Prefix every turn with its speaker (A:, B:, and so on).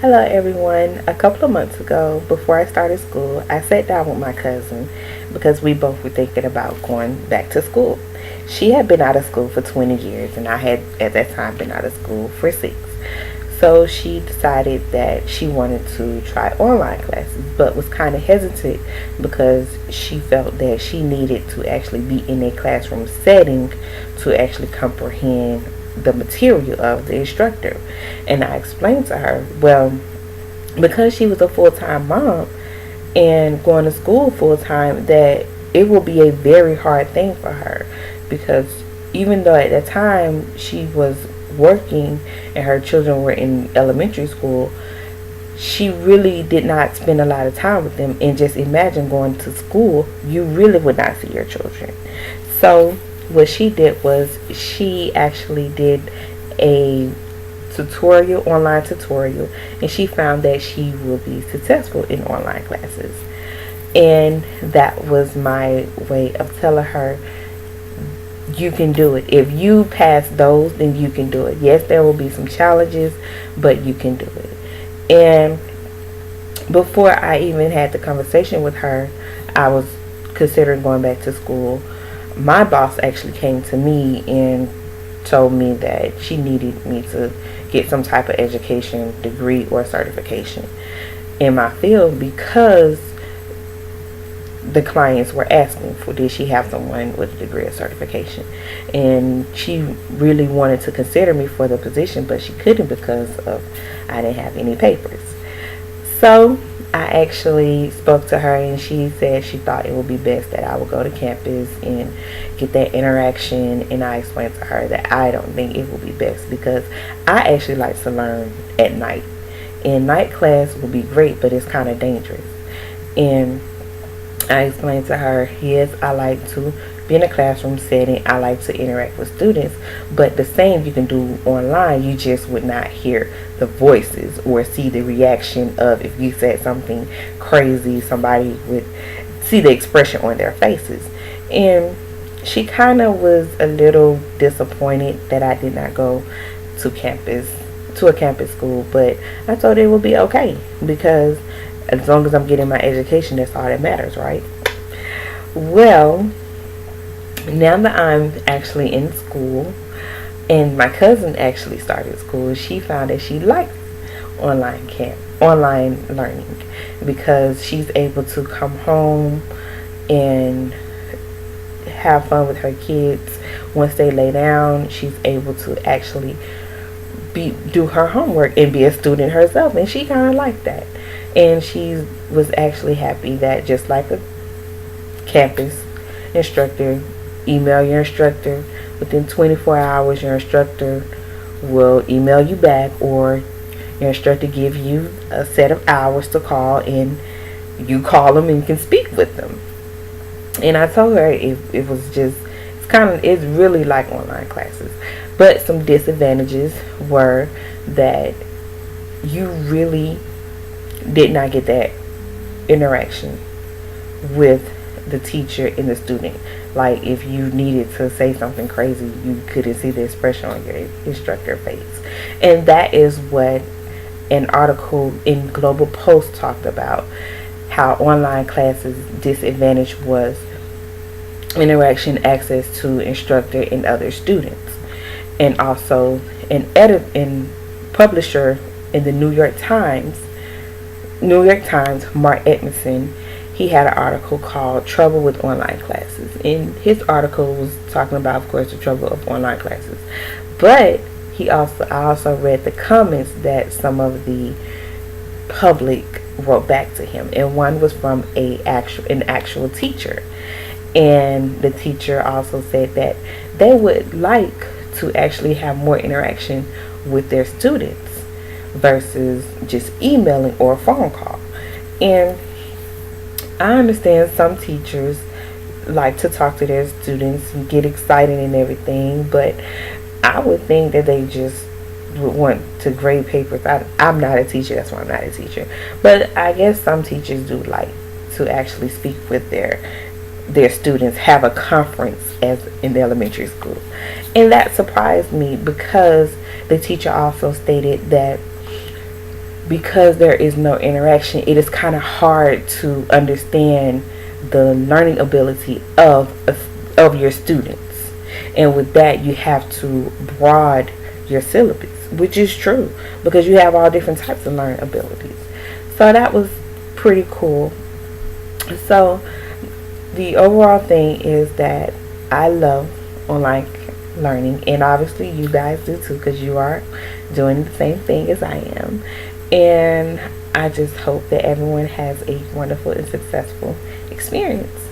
A: Hello everyone. A couple of months ago, before I started school, I sat down with my cousin because we both were thinking about going back to school. She had been out of school for 20 years and I had at that time been out of school for 6. So she decided that she wanted to try online classes but was kind of hesitant because she felt that she needed to actually be in a classroom setting to actually comprehend the material of the instructor. And I explained to her, well, because she was a full-time mom and going to school full-time, that it will be a very hard thing for her because even though at that time she was working and her children were in elementary school, she really did not spend a lot of time with them. And just imagine going to school, you really would not see your children. So what she did was she actually did a online tutorial, and she found that she will be successful in online classes. And that was my way of telling her, you can do it. If you pass those, then you can do it. Yes, there will be some challenges, but you can do it. And before I even had the conversation with her, I was considering going back to school. My boss actually came to me and told me that she needed me to get some type of education degree or certification in my field because the clients were asking for, did she have someone with a degree or certification. And she really wanted to consider me for the position, but she couldn't because of I didn't have any papers. So I actually spoke to her and she said she thought it would be best that I would go to campus and get that interaction. And I explained to her that I don't think it would be best because I actually like to learn at night. And night class will be great, but it's kind of dangerous. And I explained to her, yes, I like to be in a classroom setting. I like to interact with students, but the same you can do online. You just would not hear the voices or see the reaction of, if you said something crazy, somebody would see the expression on their faces. And she kind of was a little disappointed that I did not go to a campus school, but I told her it would be okay because as long as I'm getting my education, that's all that matters, right? Well, now that I'm actually in school and my cousin actually started school, she found that she liked online learning because she's able to come home and have fun with her kids. Once they lay down, she's able to actually do her homework and be a student herself, and she kind of liked that. And she was actually happy that just like a campus instructor, email your instructor within 24 hours, your instructor will email you back, or your instructor give you a set of hours to call, and you call them and can speak with them. And I told her it was just, it's really like online classes, but some disadvantages were that you really did not get that interaction with the teacher and the student. Like if you needed to say something crazy, you couldn't see the expression on your instructor face. And that is what an article in Global Post talked about, how online classes disadvantage was interaction, access to instructor and other students. And also an publisher in the New York Times, Mark Edmondson, he had an article called Trouble with Online Classes. And his article was talking about, of course, the trouble of online classes. But I also read the comments that some of the public wrote back to him. And one was from an actual teacher. And the teacher also said that they would like to actually have more interaction with their students versus just emailing or a phone call. And I understand some teachers like to talk to their students and get excited and everything, but I would think that they just would want to grade papers. I'm not a teacher, that's why I'm not a teacher. But I guess some teachers do like to actually speak with their students, have a conference as in the elementary school. And that surprised me because the teacher also stated that because there is no interaction, it is kind of hard to understand the learning ability of your students. And with that, you have to broaden your syllabus, which is true because you have all different types of learning abilities. So that was pretty cool. So the overall thing is that I love online learning, and obviously you guys do too because you are doing the same thing as I am. And I just hope that everyone has a wonderful and successful experience.